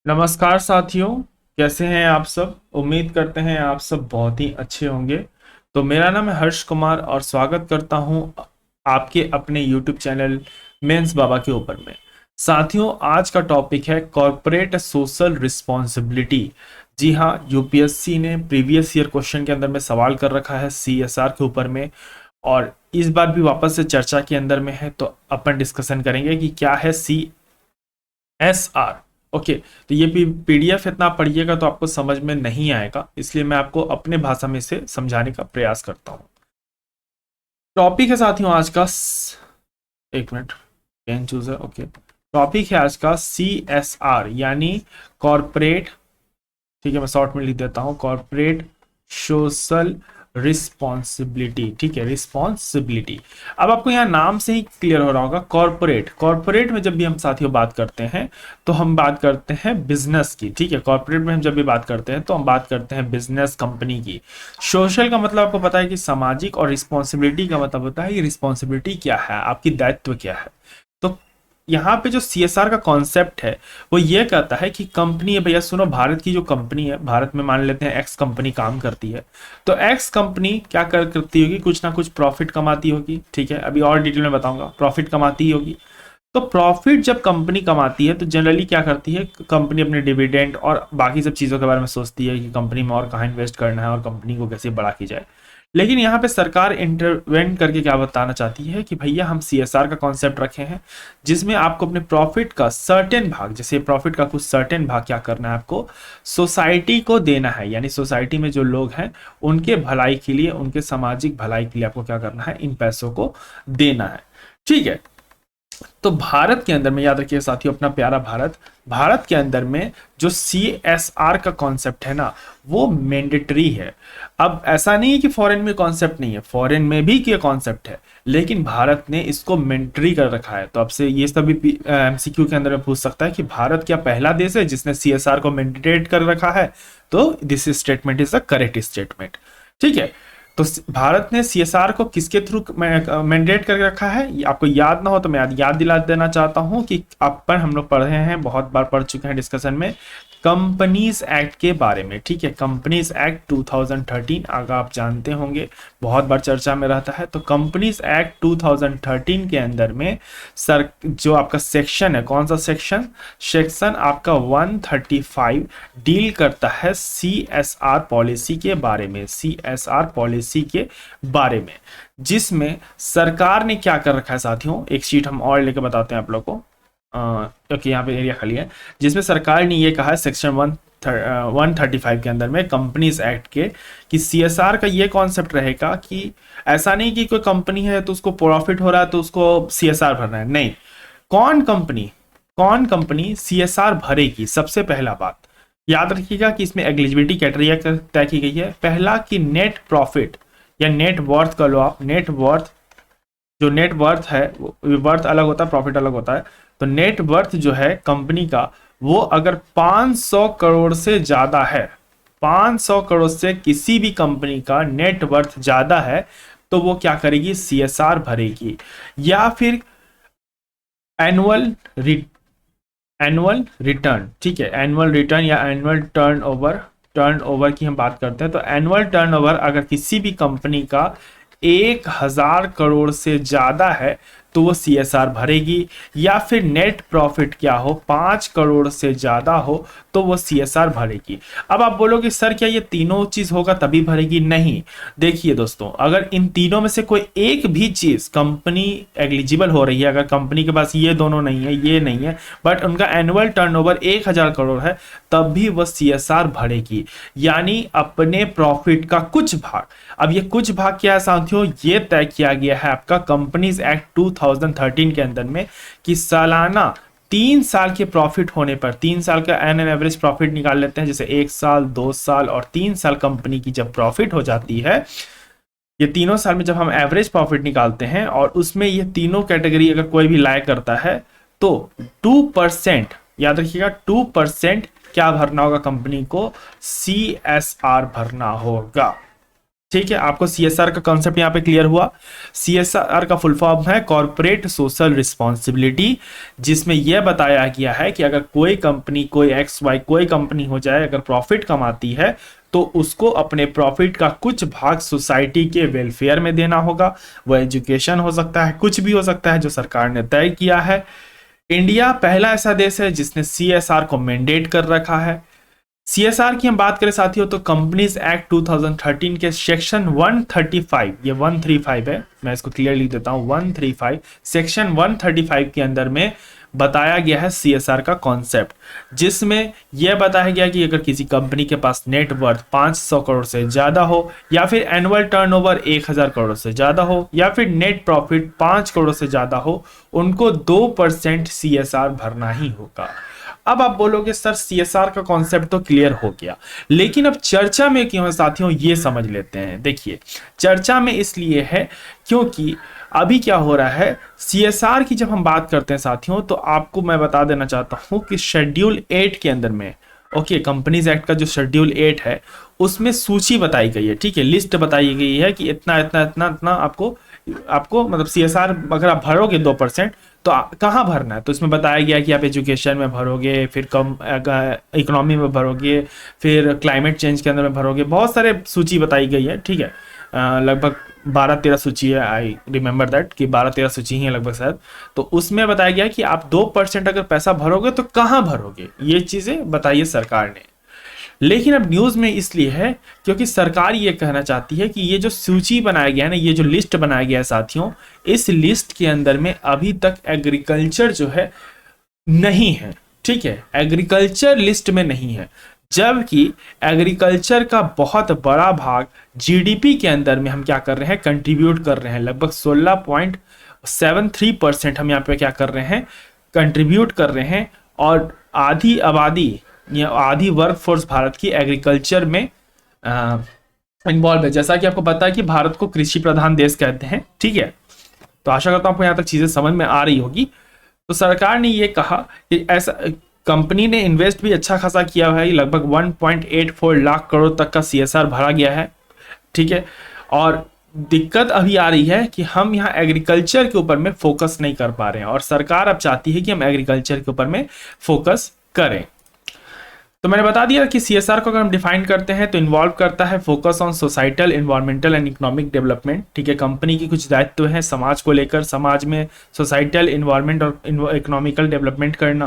नमस्कार साथियों। कैसे हैं आप सब? उम्मीद करते हैं आप सब बहुत ही अच्छे होंगे। तो मेरा नाम है हर्ष कुमार और स्वागत करता हूं आपके अपने YouTube चैनल मेंस बाबा के ऊपर में। साथियों, आज का टॉपिक है कॉर्पोरेट सोशल रिस्पॉन्सिबिलिटी। जी हाँ, यूपीएससी ने प्रीवियस ईयर क्वेश्चन के अंदर में सवाल कर रखा है सीएसआर के ऊपर में, और इस बार भी वापस से चर्चा के अंदर में है। तो अपन डिस्कशन करेंगे कि क्या है सीएसआर। ओके, तो ये पीडीएफ इतना पढ़िएगा तो आपको समझ में नहीं आएगा, इसलिए मैं आपको अपने भाषा में से समझाने का प्रयास करता हूं। टॉपिक है साथियों आज का एक मिनट, पेन चूज है। ओके, टॉपिक है आज का सीएसआर यानी कॉर्पोरेट, ठीक है मैं शॉर्ट में लिख देता हूं, कॉर्पोरेट सोशल रिस्पॉन्सिबिलिटी। ठीक है, रिस्पॉन्सिबिलिटी। अब आपको यहाँ नाम से ही क्लियर हो रहा होगा, कॉर्पोरेट। कॉर्पोरेट में जब भी हम साथियों बात करते हैं तो हम बात करते हैं बिजनेस की। ठीक है, कॉर्पोरेट में हम जब भी बात करते हैं तो हम बात करते हैं बिजनेस, कंपनी की। सोशल का मतलब आपको पता है कि सामाजिक, और रिस्पॉन्सिबिलिटी का मतलब होता है कि रिस्पॉन्सिबिलिटी क्या है, आपकी दायित्व क्या है। तो यहाँ पे जो सीएसआर का कॉन्सेप्ट है वो ये कहता है कि कंपनी है, भैया सुनो, भारत की जो कंपनी है, भारत में मान लेते हैं एक्स कंपनी काम करती है, तो एक्स कंपनी क्या करती होगी, कुछ ना कुछ प्रॉफिट कमाती होगी। ठीक है, अभी और डिटेल में बताऊंगा, प्रॉफिट कमाती ही होगी। तो प्रॉफिट जब कंपनी कमाती है तो जनरली क्या करती है, कंपनी अपने डिविडेंड और बाकी सब चीज़ों के बारे में सोचती है कि कंपनी में और कहाँ इन्वेस्ट करना है और कंपनी को कैसे बड़ा की जाए। लेकिन यहाँ पे सरकार इंटरवेंट करके क्या बताना चाहती है कि भैया हम सीएसआर का कॉन्सेप्ट रखे हैं, जिसमें आपको अपने प्रॉफिट का सर्टेन भाग, जैसे प्रॉफिट का कुछ सर्टेन भाग क्या करना है, आपको सोसाइटी को देना है। यानी सोसाइटी में जो लोग हैं उनके भलाई के लिए, उनके सामाजिक भलाई के लिए आपको क्या करना है, इन पैसों को देना है। ठीक है, तो भारत के अंदर में याद रखिए साथियों, अपना प्यारा भारत, भारत के अंदर में जो सीएसआर का कॉन्सेप्ट है ना, वो मैंडेटरी है। अब ऐसा नहीं है कि फॉरेन में कॉन्सेप्ट नहीं है, फॉरेन में भी ये कॉन्सेप्ट है, लेकिन भारत ने इसको मैंडेटरी कर रखा है। तो आपसे ये सभी एमसीक्यू के अंदर में पूछ सकता है कि भारत क्या पहला देश है जिसने सीएसआर को मैंडेटेड कर रखा है? तो this statement is the correct statement. ठीक है, तो भारत ने सीएसआर को किसके थ्रू मैंडेट करके रखा है, आपको याद ना हो तो मैं याद दिला देना चाहता हूं कि अपन हम लोग पढ़े हैं, बहुत बार पढ़ चुके हैं डिस्कशन में, कंपनीज एक्ट के बारे में। ठीक है, कंपनीज एक्ट 2013 अगर आप जानते होंगे, बहुत बार चर्चा में रहता है। तो कंपनीज एक्ट 2013 के अंदर में सर जो आपका सेक्शन है, कौन सा सेक्शन, सेक्शन आपका 135 डील करता है सीएसआर पॉलिसी के बारे में, सीएसआर पॉलिसी के बारे में, जिसमें सरकार ने क्या कर रखा है साथियों, एक शीट हम और लेके बताते हैं आप लोग को। ओके, यहाँ पे एरिया खाली है, जिसमें सरकार ने ये कहा है सेक्शन 135 के अंदर में कंपनीज एक्ट के, कि सीएसआर का ये कॉन्सेप्ट रहेगा कि ऐसा नहीं कि कोई कंपनी है तो उसको प्रॉफिट हो रहा है तो उसको सीएसआर भरना है, नहीं। कौन कंपनी सीएसआर भरेगी, सबसे पहला बात याद रखिएगा कि इसमें एलिजिबिलिटी क्राइटेरिया तय की गई है। पहला कि नेट प्रॉफिट या नेट वर्थ का लो आप, नेट वर्थ, जो नेट वर्थ है, वर्थ अलग होता है, प्रॉफिट अलग होता है। तो नेट वर्थ जो है कंपनी का, वो अगर 500 करोड़ से ज्यादा है, 500 करोड़ से किसी भी कंपनी का नेट वर्थ ज्यादा है, तो वो क्या करेगी, सीएसआर भरेगी। या फिर एनुअल एनुअल रिटर्न, ठीक है, एनुअल रिटर्न या एनुअल टर्नओवर, टर्नओवर की हम बात करते हैं, तो एनुअल टर्नओवर अगर किसी भी कंपनी का 1000 करोड़ से ज्यादा है तो वो सीएसआर भरेगी। या फिर नेट प्रॉफिट क्या हो, 5 करोड़ से ज्यादा हो तो वो सीएसआर भरेगी। अब आप बोलोगे सर क्या ये तीनों चीज होगा तभी भरेगी? नहीं, देखिए दोस्तों, अगर इन तीनों में से कोई एक भी चीज कंपनी एलिजिबल हो रही है, अगर कंपनी के पास ये दोनों नहीं है, ये नहीं है, बट उनका एनुअल टर्नओवर 1000 करोड़ है, तब भी वह सीएसआर भरेगी, यानी अपने प्रॉफिट का कुछ भाग। अब ये कुछ भाग क्या है साथियों, ये तय किया गया है आपका कंपनीज एक्ट 2013 के अंदर में, कि सालाना 3 साल के प्रॉफिट होने पर, 3 साल का एन एवरेज प्रॉफिट निकाल लेते हैं, जैसे 1 साल, 2 साल और 3 साल कंपनी की जब प्रॉफिट हो जाती है, ये तीनों साल में जब हम एवरेज प्रॉफिट निकालते हैं और उसमें ये तीनों कैटेगरी अगर कोई भी लाइक करता है, तो 2%, याद रखिएगा 2% क्या भरना होगा कंपनी को, सीएसआर भरना होगा। ठीक है, आपको सीएसआर का कॉन्सेप्ट यहाँ पे क्लियर हुआ। सीएसआर का फुल फॉर्म है कॉर्पोरेट सोशल रिस्पॉन्सिबिलिटी, जिसमें यह बताया गया है कि अगर कोई कंपनी, कोई एक्स वाई कोई कंपनी हो जाए, अगर प्रॉफिट कमाती है तो उसको अपने प्रॉफिट का कुछ भाग सोसाइटी के वेलफेयर में देना होगा। वह एजुकेशन हो सकता है, कुछ भी हो सकता है जो सरकार ने तय किया है। इंडिया पहला ऐसा देश है जिसने सीएसआर को मैंडेट कर रखा है। सीएसआर की हम बात करें साथियों तो कंपनीज एक्ट 2013 के सेक्शन 135, ये 135 है, मैं इसको क्लियर लिख देता हूं, 135 सेक्शन 135 के अंदर में बताया गया है सीएसआर का कॉन्सेप्ट, जिसमें यह बताया गया कि अगर किसी कंपनी के पास नेट वर्थ 500 करोड़ से ज्यादा हो, या फिर एनुअल टर्नओवर 1000 करोड़ से ज्यादा हो, या फिर नेट प्रॉफिट 5 करोड़ से ज्यादा हो, उनको 2% सीएसआर भरना ही होगा। अब आप बोलोगे सर सीएसआर का कॉन्सेप्ट तो क्लियर हो गया, लेकिन अब चर्चा में क्यों है साथियों, ये समझ लेते हैं। देखिए, चर्चा में इसलिए है क्योंकि अभी क्या हो रहा है, सीएसआर की जब हम बात करते हैं साथियों, तो आपको मैं बता देना चाहता हूं कि शेड्यूल 8 के अंदर में, ओके, कंपनीज एक्ट का जो शेड्यूल 8 है उसमें सूची बताई गई है, ठीक है, लिस्ट बताई गई है कि इतना इतना इतना इतना आपको आपको मतलब सीएसआर अगर आप भरोगे 2% तो कहाँ भरना है, तो इसमें बताया गया कि आप एजुकेशन में भरोगे, फिर कम इकोनॉमी में भरोगे, फिर क्लाइमेट चेंज के अंदर में भरोगे, बहुत सारे सूची बताई गई है, ठीक है। लगभग 12-13 सूची है, आई रिमेंबर दैट कि 12-13 सूची ही है लगभग शायद। तो उसमें बताया गया कि आप 2% अगर पैसा भरोगे तो कहाँ भरोगे, ये चीजें बताइए सरकार ने। लेकिन अब न्यूज में इसलिए है क्योंकि सरकार ये कहना चाहती है कि ये जो सूची बनाया गया है ना, ये जो लिस्ट बनाया गया है साथियों, इस लिस्ट के अंदर में अभी तक एग्रीकल्चर जो है नहीं है, ठीक है, एग्रीकल्चर लिस्ट में नहीं है, जबकि एग्रीकल्चर का बहुत बड़ा भाग जीडीपी के अंदर में हम क्या कर रहे हैं, कंट्रीब्यूट कर रहे हैं। लगभग 16.73% हम यहाँ पे क्या कर रहे हैं, कंट्रीब्यूट कर रहे हैं, और आधी आबादी या आधी वर्क फोर्स भारत की एग्रीकल्चर में इन्वॉल्व है। जैसा कि आपको पता है कि भारत को कृषि प्रधान देश कहते हैं, ठीक है। तो आशा करता हूं आपको यहाँ तक चीजें समझ में आ रही होगी। तो सरकार ने ये कहा कि ऐसा कंपनी ने इन्वेस्ट भी अच्छा खासा किया है, लगभग 1.84 लाख करोड़ तक का सीएसआर भरा गया है, ठीक है। और दिक्कत अभी आ रही है कि हम यहाँ एग्रीकल्चर के ऊपर में फोकस नहीं कर पा रहे हैं, और सरकार अब चाहती है कि हम एग्रीकल्चर के ऊपर में फोकस करें। तो मैंने बता दिया कि सीएसआर को अगर हम डिफाइन करते हैं तो इन्वॉल्व करता है focus on societal, environmental and economic development, ठीक है। कंपनी की कुछ दायित्व हैं समाज को लेकर, समाज में सोसाइटल, एनवायरमेंट और इकोनॉमिकल डेवलपमेंट करना।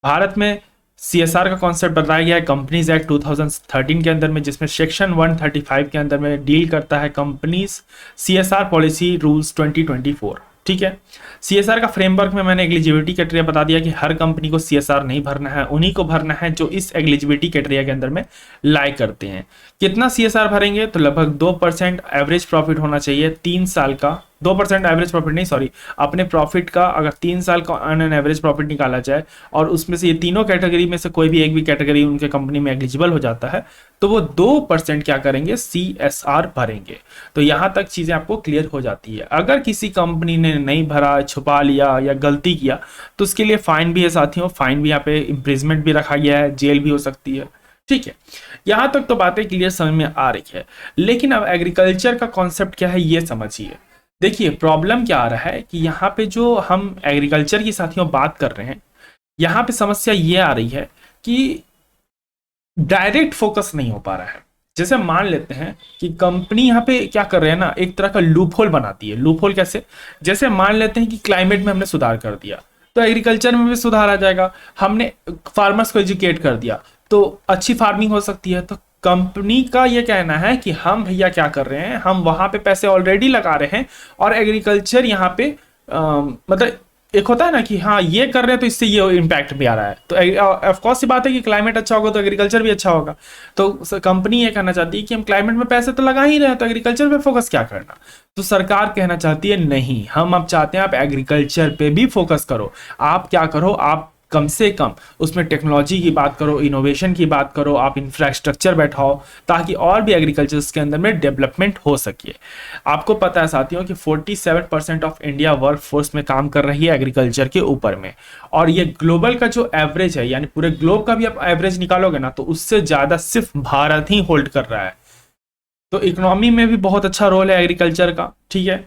भारत में सीएसआर का कॉन्सेप्ट बताया गया है कंपनीज एक्ट 2013 के अंदर में, जिसमें सेक्शन 135 के अंदर में डील करता है कंपनीज सीएसआर पॉलिसी रूल्स 2024, ठीक है। सीएसआर का फ्रेमवर्क में मैंने एलिजिबिलिटी क्राइटेरिया बता दिया कि हर कंपनी को सीएसआर नहीं भरना है, उन्हीं को भरना है जो इस एलिजिबिलिटी क्राइटेरिया के अंदर में लाई करते हैं। कितना सीएसआर भरेंगे, तो लगभग 2% एवरेज प्रॉफिट होना चाहिए 3 साल का, 2% एवरेज प्रॉफिट नहीं, सॉरी, अपने प्रॉफिट का अगर 3 साल का ऑन एन एवरेज प्रॉफिट निकाला जाए, और उसमें से ये तीनों कैटेगरी में से कोई भी एक भी कैटेगरी उनके कंपनी में एलिजिबल हो जाता है, तो वो 2% क्या करेंगे, सीएसआर भरेंगे। तो यहां तक चीजें आपको क्लियर हो जाती है। अगर किसी कंपनी ने नहीं भरा, छुपा लिया या गलती किया, तो उसके लिए फाइन भी है साथियों, फाइन भी, यहाँ पे इम्प्रिजमेंट भी रखा गया है, जेल भी हो सकती है, ठीक है। यहां तक तो बातें क्लियर समझ में आ रही है। लेकिन अब एग्रीकल्चर का कॉन्सेप्ट क्या है ये समझिए। देखिए, प्रॉब्लम क्या आ रहा है कि यहाँ पे जो हम एग्रीकल्चर की साथियों बात कर रहे हैं, यहाँ पे समस्या ये आ रही है कि डायरेक्ट फोकस नहीं हो पा रहा है। जैसे मान लेते हैं कि कंपनी यहाँ पे क्या कर रहे हैं ना, एक तरह का लूप होल बनाती है। लूप होल कैसे, जैसे मान लेते हैं कि क्लाइमेट में हमने सुधार कर दिया तो एग्रीकल्चर में भी सुधार आ जाएगा, हमने फार्मर्स को एजुकेट कर दिया तो अच्छी फार्मिंग हो सकती है। तो कंपनी का ये कहना है कि हम भैया क्या कर रहे हैं, हम वहां पे पैसे ऑलरेडी लगा रहे हैं, और एग्रीकल्चर यहाँ पे मतलब एक होता है ना कि हाँ ये कर रहे हैं तो इससे ये इम्पैक्ट भी आ रहा है। तो ऑफकोर्स सी बात है कि क्लाइमेट अच्छा होगा तो एग्रीकल्चर भी अच्छा होगा। तो कंपनी ये कहना चाहती है कि हम क्लाइमेट में पैसे तो लगा ही रहे हैं, तो एग्रीकल्चर पे फोकस क्या करना। तो सरकार कहना चाहती है नहीं, हम अब चाहते हैं आप एग्रीकल्चर पे भी फोकस करो। आप क्या करो, आप कम से कम उसमें टेक्नोलॉजी की बात करो, इनोवेशन की बात करो, आप इंफ्रास्ट्रक्चर बैठाओ ताकि और भी एग्रीकल्चर के अंदर में डेवलपमेंट हो सके। आपको पता है साथियों कि 47% ऑफ इंडिया वर्क फोर्स में काम कर रही है एग्रीकल्चर के ऊपर में, और ये ग्लोबल का जो एवरेज है, यानी पूरे ग्लोब का भी आप एवरेज निकालोगे ना, तो उससे ज्यादा सिर्फ भारत ही होल्ड कर रहा है। तो इकोनॉमी में भी बहुत अच्छा रोल है एग्रीकल्चर का, ठीक है।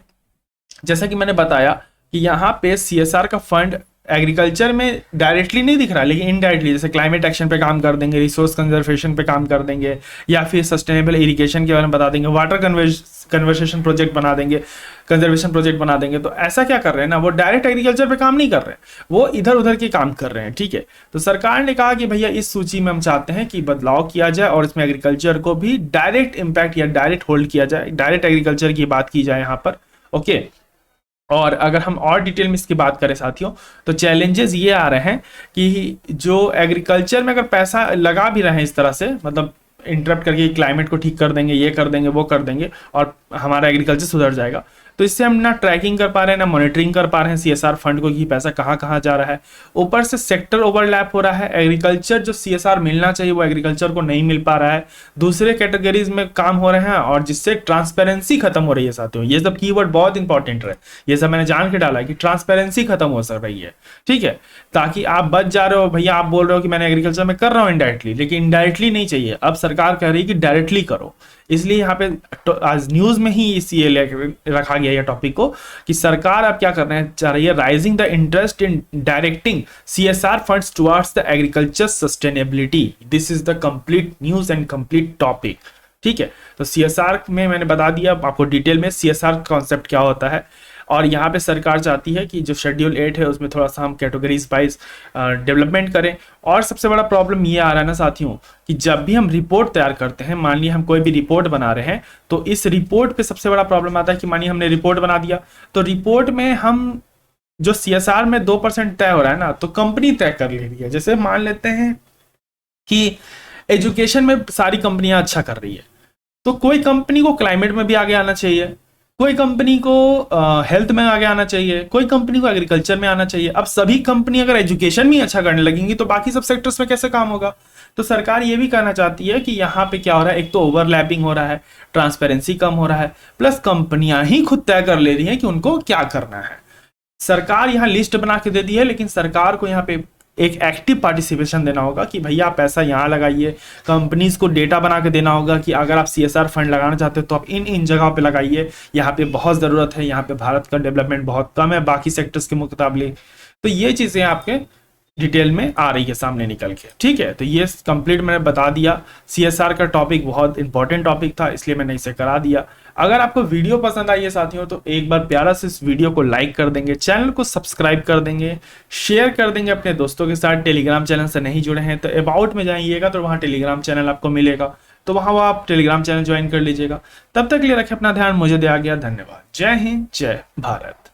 जैसा कि मैंने बताया कि यहाँ पे सीएसआर का फंड एग्रीकल्चर में डायरेक्टली नहीं दिख रहा, लेकिन इनडायरेक्टली, जैसे क्लाइमेट एक्शन पे काम कर देंगे, रिसोर्स कंजर्वेशन पे काम कर देंगे, या फिर सस्टेनेबल इरिगेशन के बारे में बता देंगे, वाटर कन्वर्सेशन प्रोजेक्ट बना देंगे, कंजर्वेशन प्रोजेक्ट बना देंगे। तो ऐसा क्या कर रहे हैं ना, वो डायरेक्ट एग्रीकल्चर पे काम नहीं कर रहे हैं, वो इधर उधर के काम कर रहे हैं, ठीक है। तो सरकार ने कहा कि भैया इस सूची में हम चाहते हैं कि बदलाव किया जाए और इसमें एग्रीकल्चर को भी डायरेक्ट इम्पैक्ट या डायरेक्ट होल्ड किया जाए, डायरेक्ट एग्रीकल्चर की बात की जाए यहाँ पर, ओके। और अगर हम और डिटेल में इसकी बात करें साथियों, तो चैलेंजेस ये आ रहे हैं कि जो एग्रीकल्चर में अगर पैसा लगा भी रहे हैं इस तरह से, मतलब इंटरप्ट करके क्लाइमेट को ठीक कर देंगे, ये कर देंगे, वो कर देंगे, और हमारा एग्रीकल्चर सुधर जाएगा, तो इससे हम ना ट्रैकिंग कर पा रहे हैं, ना मॉनिटरिंग कर पा रहे हैं सीएसआर फंड को कि पैसा कहाँ कहाँ जा रहा है। ऊपर से सेक्टर ओवरलैप हो रहा है, एग्रीकल्चर जो सीएसआर मिलना चाहिए वो एग्रीकल्चर को नहीं मिल पा रहा है, दूसरे कैटेगरीज में काम हो रहे हैं, और जिससे ट्रांसपेरेंसी खत्म हो रही है साथियों। ये सब कीवर्ड बहुत इंपॉर्टेंट है, ये सब मैंने जान के डाला है कि ट्रांसपेरेंसी खत्म हो सक रही है, ठीक है। ताकि आप बच जा रहे हो भैया, आप बोल रहे हो कि मैंने एग्रीकल्चर में कर रहा हूँ इनडायरेक्टली, लेकिन इनडायरेक्टली नहीं चाहिए, अब सरकार कह रही है कि डायरेक्टली करो। इसलिए यहाँ पे आज न्यूज में ही ये रखा गया है टॉपिक को कि सरकार अब क्या करना चाह रही है, rising the interest in directing CSR funds towards the agriculture sustainability. This is the complete news and complete topic, ठीक है। तो सीएसआर में मैंने बता दिया आपको डिटेल में सीएसआर कॉन्सेप्ट क्या होता है, और यहाँ पे सरकार चाहती है कि जो शेड्यूल 8 है उसमें थोड़ा सा हम कैटेगरीज वाइज डेवलपमेंट करें। और सबसे बड़ा प्रॉब्लम ये आ रहा है ना साथियों कि जब भी हम रिपोर्ट तैयार करते हैं, मान लीजिए हम कोई भी रिपोर्ट बना रहे हैं, तो इस रिपोर्ट पे सबसे बड़ा प्रॉब्लम आता है कि मानिए हमने रिपोर्ट बना दिया, तो रिपोर्ट में हम जो सीएसआर में 2% तय हो रहा है ना, तो कंपनी तय कर ले रही है। जैसे मान लेते हैं कि एजुकेशन में सारी कंपनियां अच्छा कर रही है, तो कोई कंपनी को क्लाइमेट में भी आगे आना चाहिए, कोई कंपनी को हेल्थ में आगे आना चाहिए, कोई कंपनी को एग्रीकल्चर में आना चाहिए। अब सभी कंपनी अगर एजुकेशन में अच्छा करने लगेंगी तो बाकी सब सेक्टर्स में कैसे काम होगा। तो सरकार ये भी कहना चाहती है कि यहाँ पे क्या हो रहा है, एक तो ओवरलैपिंग हो रहा है, ट्रांसपेरेंसी कम हो रहा है, प्लस कंपनियां ही खुद तय कर ले रही हैं कि उनको क्या करना है। सरकार यहाँ लिस्ट बना के दे दी है, लेकिन सरकार को यहाँ पे एक एक्टिव पार्टिसिपेशन देना होगा कि भैया आप पैसा यहाँ लगाइए। कंपनीज को डेटा बना के देना होगा कि अगर आप सीएसआर फंड लगाना चाहते हो तो आप इन इन जगहों पे लगाइए, यहाँ पे बहुत ज़रूरत है, यहाँ पे भारत का डेवलपमेंट बहुत कम है बाकी सेक्टर्स के मुकाबले। तो ये चीज़ें आपके डिटेल में आ रही है सामने निकल के, ठीक है। तो ये कंप्लीट मैंने बता दिया। सीएसआर का टॉपिक बहुत इंपॉर्टेंट टॉपिक था, इसलिए मैंने इसे करा दिया। अगर आपको वीडियो पसंद आई है साथियों, तो एक बार प्यारा से इस वीडियो को लाइक कर देंगे, चैनल को सब्सक्राइब कर देंगे, शेयर कर देंगे अपने दोस्तों के साथ। टेलीग्राम चैनल से नहीं जुड़े हैं तो अबाउट में जाइएगा, तो वहाँ टेलीग्राम चैनल आपको मिलेगा, तो वहाँ वो आप टेलीग्राम चैनल ज्वाइन कर लीजिएगा। तब तक के लिए रखें अपना ध्यान, मुझे दिया गया, धन्यवाद। जय हिंद, जय भारत।